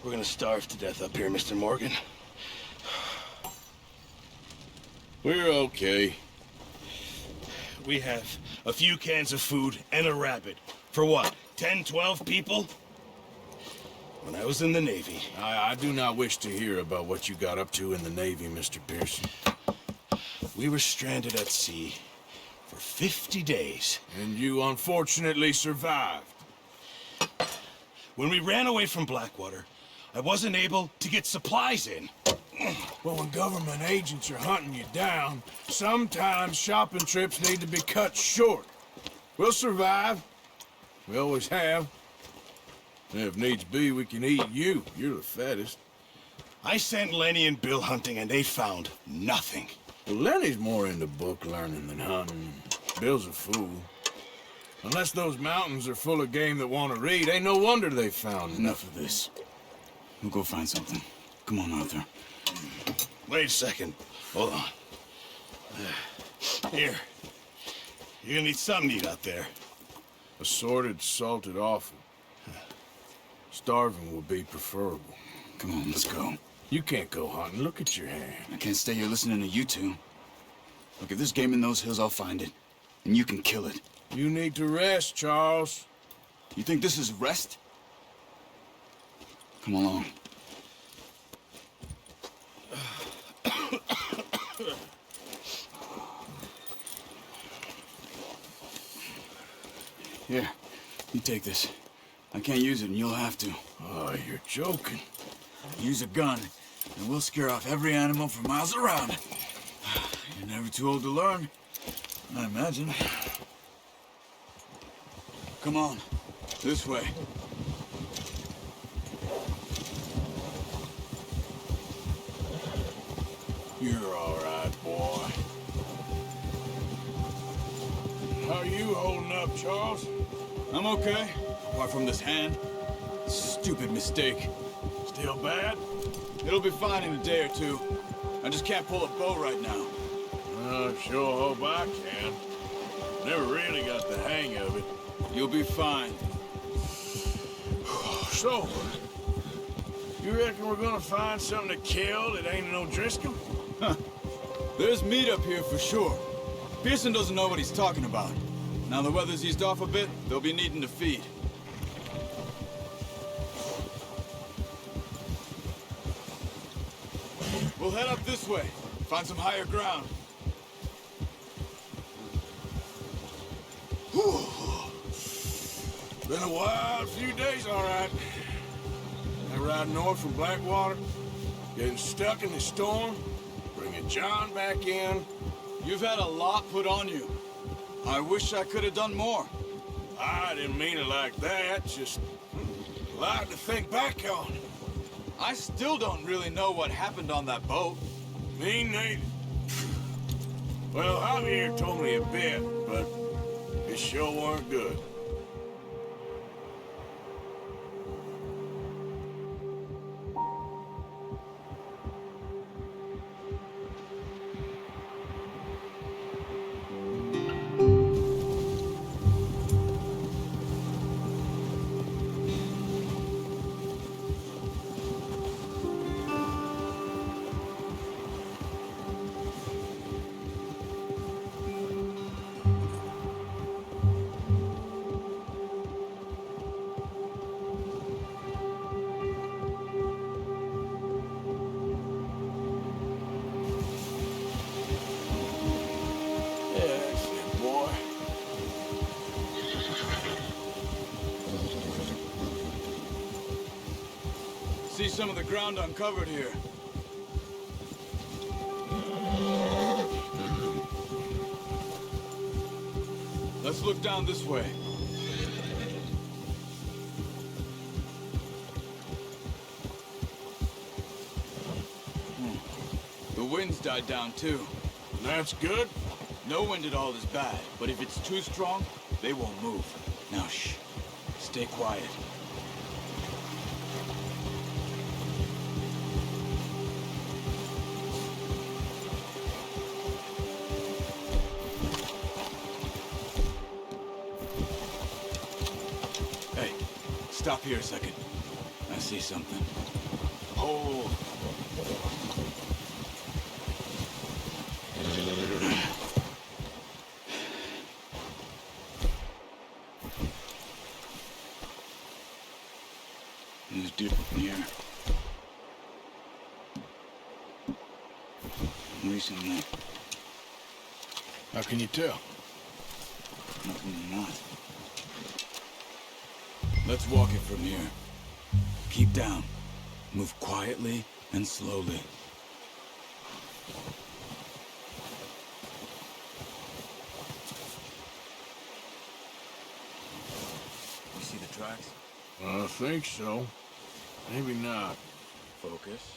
We're gonna starve to death up here, Mr. Morgan. We're okay. We have a few cans of food and a rabbit. For what, 10, 12 people? When I was in the Navy... I do not wish to hear about what you got up to in the Navy, Mr. Pearson. We were stranded at sea for 50 days. And you unfortunately survived. When we ran away from Blackwater, I wasn't able to get supplies in. Well, when government agents are hunting you down, sometimes shopping trips need to be cut short. We'll survive. We always have. And if needs be, we can eat you. You're the fattest. I sent Lenny and Bill hunting, and they found nothing. Well, Lenny's more into book learning than hunting. Bill's a fool. Unless those mountains are full of game that want to read, ain't no wonder they found Enough of this. We'll go find something. Come on, Arthur. Wait a second. Hold on. Here. You're gonna need something to eat out there. Assorted, salted offal. Starving will be preferable. Come on, let's go. You can't go hunting. Look at your hand. I can't stay here listening to you two. Look, if there's game in those hills, I'll find it. And you can kill it. You need to rest, Charles. You think this is rest? Come along. Here, you take this. I can't use it, and you'll have to. Oh, you're joking. Use a gun, and we'll scare off every animal for miles around. You're never too old to learn, I imagine. Come on, this way. You're all right, boy. How you holding up, Charles? I'm okay, apart from this hand. Stupid mistake. Still bad? It'll be fine in a day or two. I just can't pull a bow right now. I sure hope I can. Never really got the hang of it. You'll be fine. So, you reckon we're gonna find something to kill that ain't no Driscoll? Huh. There's meat up here for sure. Pearson doesn't know what he's talking about. Now the weather's eased off a bit, they'll be needing to feed. We'll head up this way, find some higher ground. Whew. Been a wild few days, all right. That ride north from Blackwater, getting stuck in the storm, bringing John back in. You've had a lot put on you. I wish I could have done more. I didn't mean it like that, just a lot to think back on. I still don't really know what happened on that boat. Me neither. Well, Javier told me a bit, but it sure weren't good. See some of the ground uncovered here. Let's look down this way. The wind's died down too. That's good. No wind at all is bad, but if it's too strong, they won't move. Now shh. Stay quiet. Stop here a second. I see something. Hold. There's deer here. Recently. How can you tell? Nothing to not. Let's walk it from here. Keep down. Move quietly and slowly. You see the tracks? I think so. Maybe not. Focus.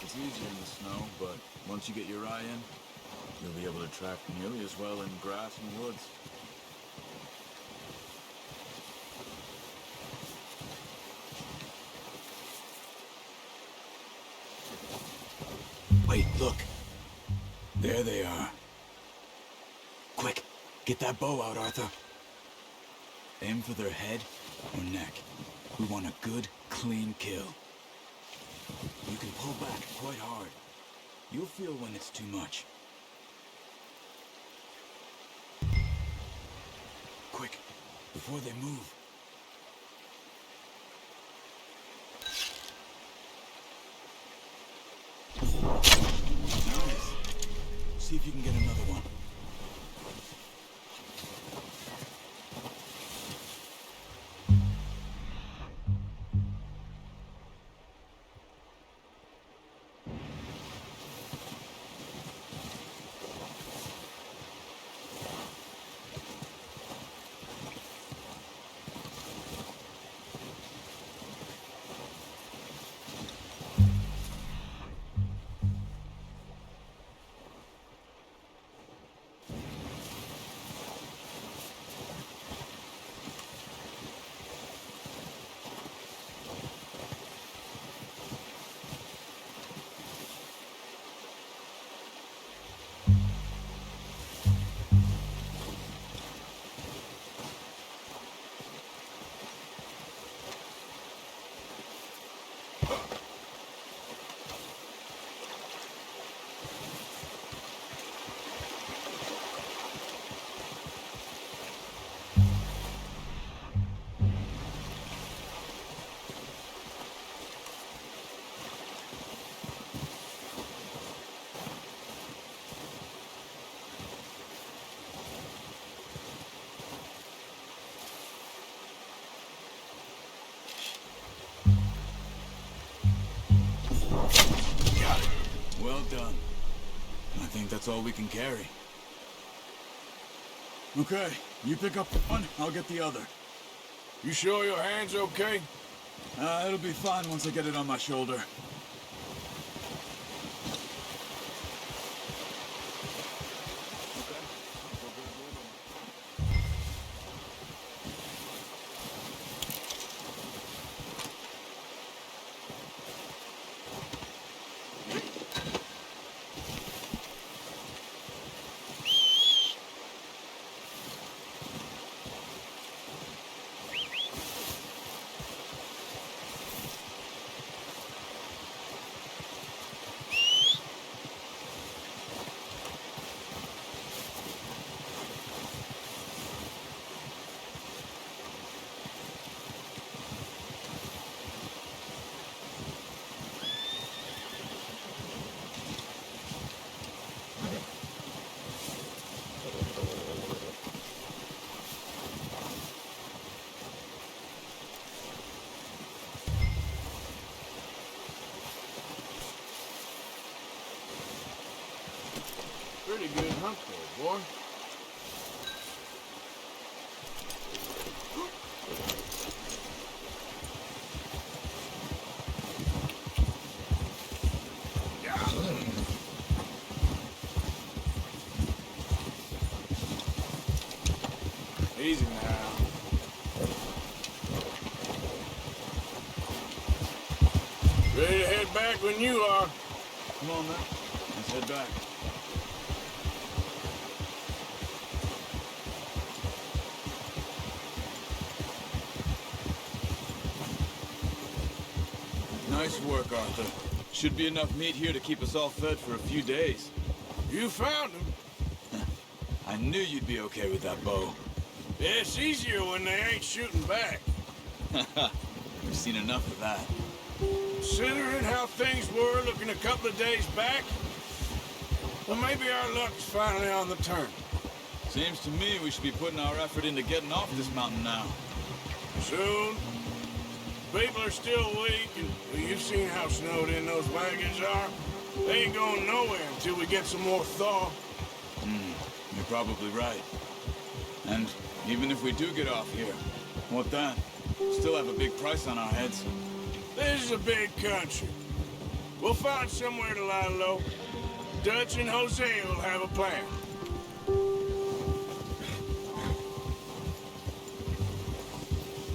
It's easier in the snow, but once you get your eye in, you'll be able to track nearly as well in grass and woods. Wait, look. There they are. Quick, get that bow out, Arthur. Aim for their head or neck. We want a good, clean kill. You can pull back quite hard. You'll feel when it's too much. Quick, before they move. Nice. See if you can get another one. Well done. I think that's all we can carry. Okay, you pick up one, I'll get the other. You sure your hand's okay? It'll be fine once I get it on my shoulder. pretty good hunt there, boy. Easy now. Ready to head back when you are. Come on, then. Let's head back. Nice work, Arthur. Should be enough meat here to keep us all fed for a few days. You found him. I knew you'd be okay with that bow. Yeah, it's easier when they ain't shooting back. We've seen enough of that. Considering how things were looking a couple of days back, well, maybe our luck's finally on the turn. Seems to me we should be putting our effort into getting off this mountain now. Soon. People are still weak, and well, you've seen how snowed in those wagons are. They ain't going nowhere until we get some more thaw. You're probably right. And even if we do get off here, what then? Still have a big price on our heads. This is a big country. We'll find somewhere to lie low. Dutch and Jose will have a plan.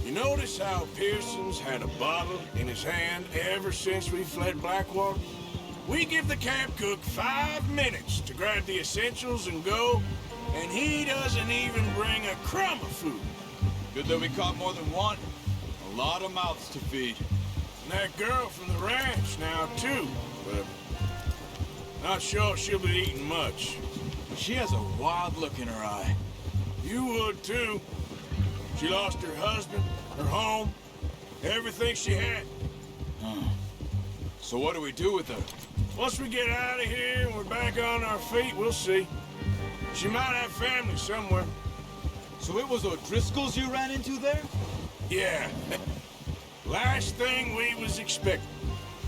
You notice how Pearson's had a bottle in his hand ever since we fled Blackwater? We give the camp cook 5 minutes to grab the essentials and go, and he doesn't even bring a crumb of food. Good that we caught more than one. A lot of mouths to feed. And that girl from the ranch now, too. But not sure she'll be eating much. She has a wild look in her eye. You would, too. She lost her husband, her home, everything she had. So what do we do with her? Once we get out of here and we're back on our feet, we'll see. She might have family somewhere. So it was O'Driscoll's you ran into there? Yeah. Last thing we was expecting.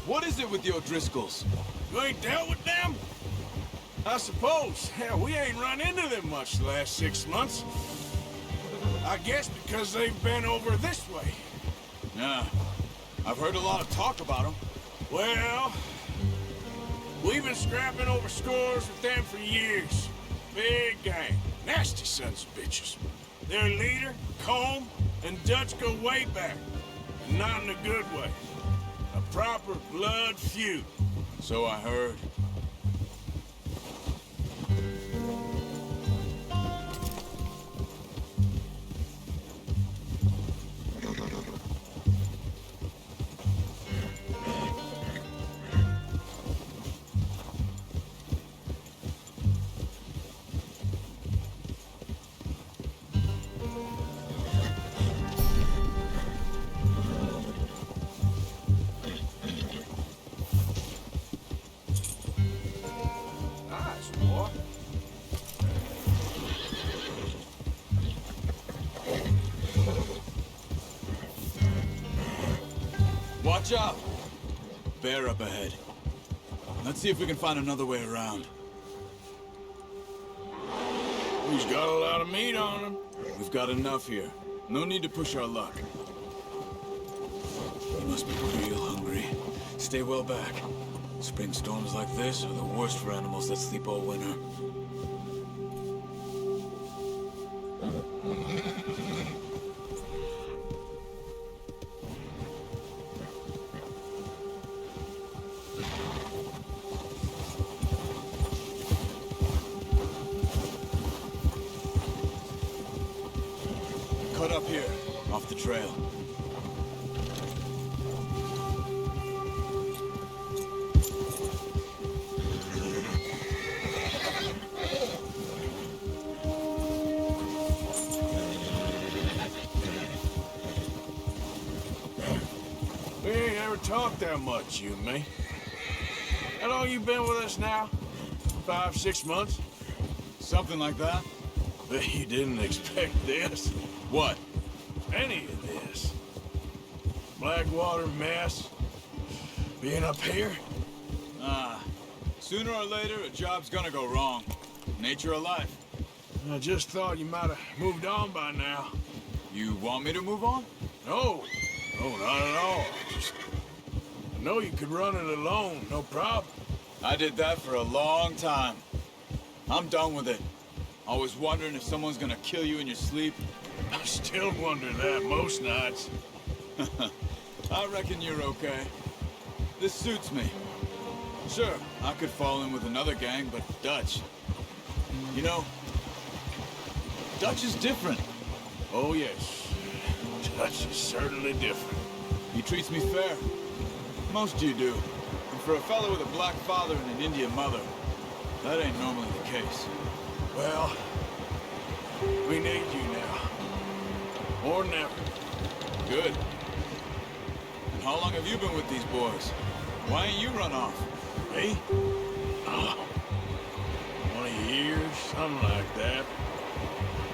What is it with the O'Driscolls? You ain't dealt with them? I suppose. Hell, we ain't run into them much the last 6 months. I guess because they've been over this way. Yeah. I've heard a lot of talk about them. Well, we've been scrapping over scores with them for years. Big gang. Nasty sons of bitches. Their leader, Combe, and Dutch go way back. And not in a good way. A proper blood feud. So I heard. Nice, boy. Watch out! Bear up ahead. Let's see if we can find another way around. He's got a lot of meat on him. We've got enough here. No need to push our luck. You must be real hungry. Stay well back. Spring storms like this are the worst for animals that sleep all winter. Cut up here, off the trail. We ain't ever talked that much, you and me. How long you been with us now? 5, 6 months? Something like that? Bet you didn't expect this. What? Any of this. Blackwater mess. Being up here. Sooner or later, a job's gonna go wrong. Nature of life. I just thought you might have moved on by now. You want me to move on? No, not at all. I know you could run it alone, no problem. I did that for a long time. I'm done with it. Always wondering if someone's gonna kill you in your sleep. I still wonder that most nights. I reckon you're okay. This suits me. Sure, I could fall in with another gang, but Dutch. You know, Dutch is different. Oh, yes. Dutch is certainly different. He treats me fair. Most you do. And for a fellow with a black father and an Indian mother, that ain't normally the case. Well, we need you now. Or never. Good. And how long have you been with these boys? Why ain't you run off? Me? Oh, 20 years, something like that.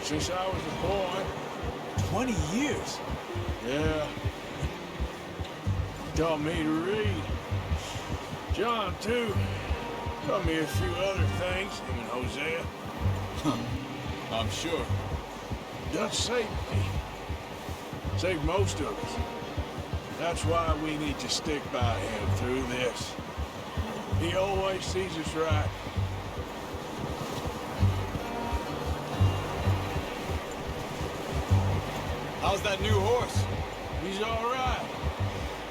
Since I was a boy. 20 years? Yeah. Taught me to read. John, too. Taught me a few other things, him and Hosea. I'm sure. Dutch saved me. Saved most of us. That's why we need to stick by him through this. He always sees us right. How's that new horse? He's all right.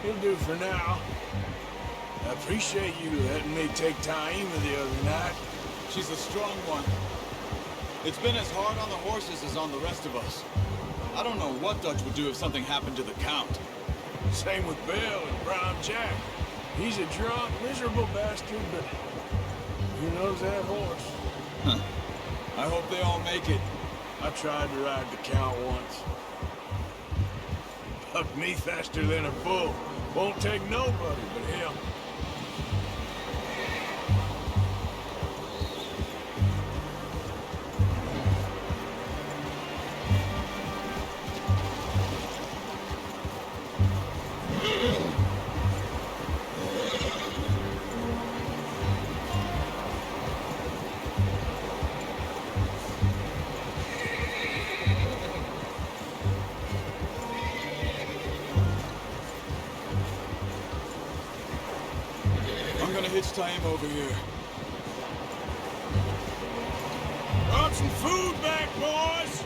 He'll do for now. I appreciate you letting me take Taima the other night. She's a strong one. It's been as hard on the horses as on the rest of us. I don't know what Dutch would do if something happened to the Count. Same with Bill and Brown Jack. He's a drunk, miserable bastard, but he knows that horse. Huh. I hope they all make it. I tried to ride the Count once. Bucked me faster than a bull. Won't take nobody but him. I'm gonna hitch Taima over here. Brought some food back, boys!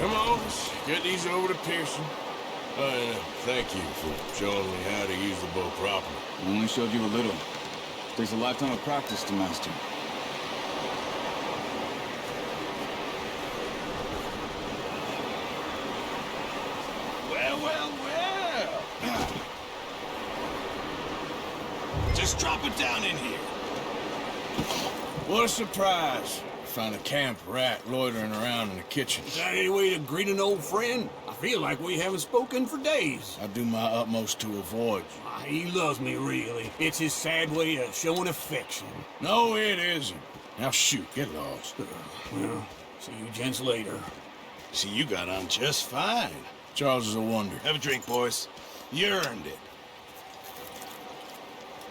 Come on, let's get these over to Pearson. Thank you for showing me how to use the bow properly. I only showed you a little. Takes a lifetime of practice to master. Well. Just drop it down in here. What a surprise. Found a camp rat loitering around in the kitchen. Is that any way to greet an old friend? I feel like we haven't spoken for days. I do my utmost to avoid you. He loves me, really. It's his sad way of showing affection. No, it isn't. Now shoot, get lost. Well, see you gents later. See, you got on just fine. Charles is a wonder. Have a drink, boys. You earned it.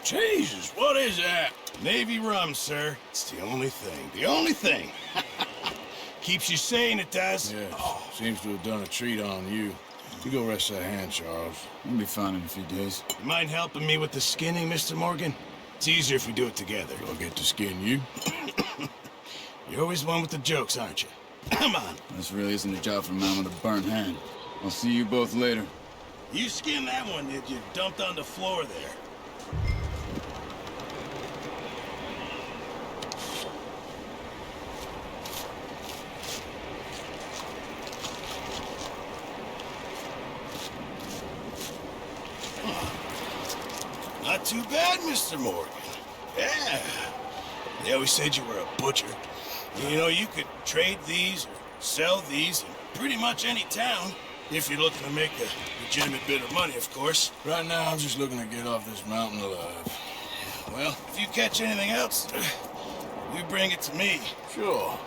Jesus, what is that? Navy rum, sir. It's the only thing. The only thing. Keeps you sane, it does. Yes, seems to have done a treat on you. You go rest that hand, Charles. I'll be fine in a few days. You mind helping me with the skinning, Mr. Morgan? It's easier if we do it together. I'll get to skin you. You're always one with the jokes, aren't you? Come on. This really isn't a job for a man with a burnt hand. I'll see you both later. You skinned that one, did you? Dumped on the floor there. Not too bad, Mr. Morgan. Yeah. They always said you were a butcher. You know, you could trade these or sell these in pretty much any town. If you're looking to make a legitimate bit of money, of course. Right now, I'm just looking to get off this mountain alive. Well, if you catch anything else, you bring it to me. Sure.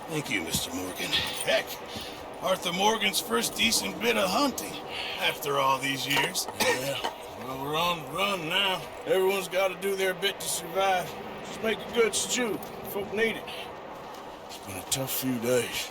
Thank you, Mr. Morgan. Heck, Arthur Morgan's first decent bit of hunting after all these years. Yeah, well, we're on the run now. Everyone's got to do their bit to survive. Just make a good stew. Folk need it. It's been a tough few days.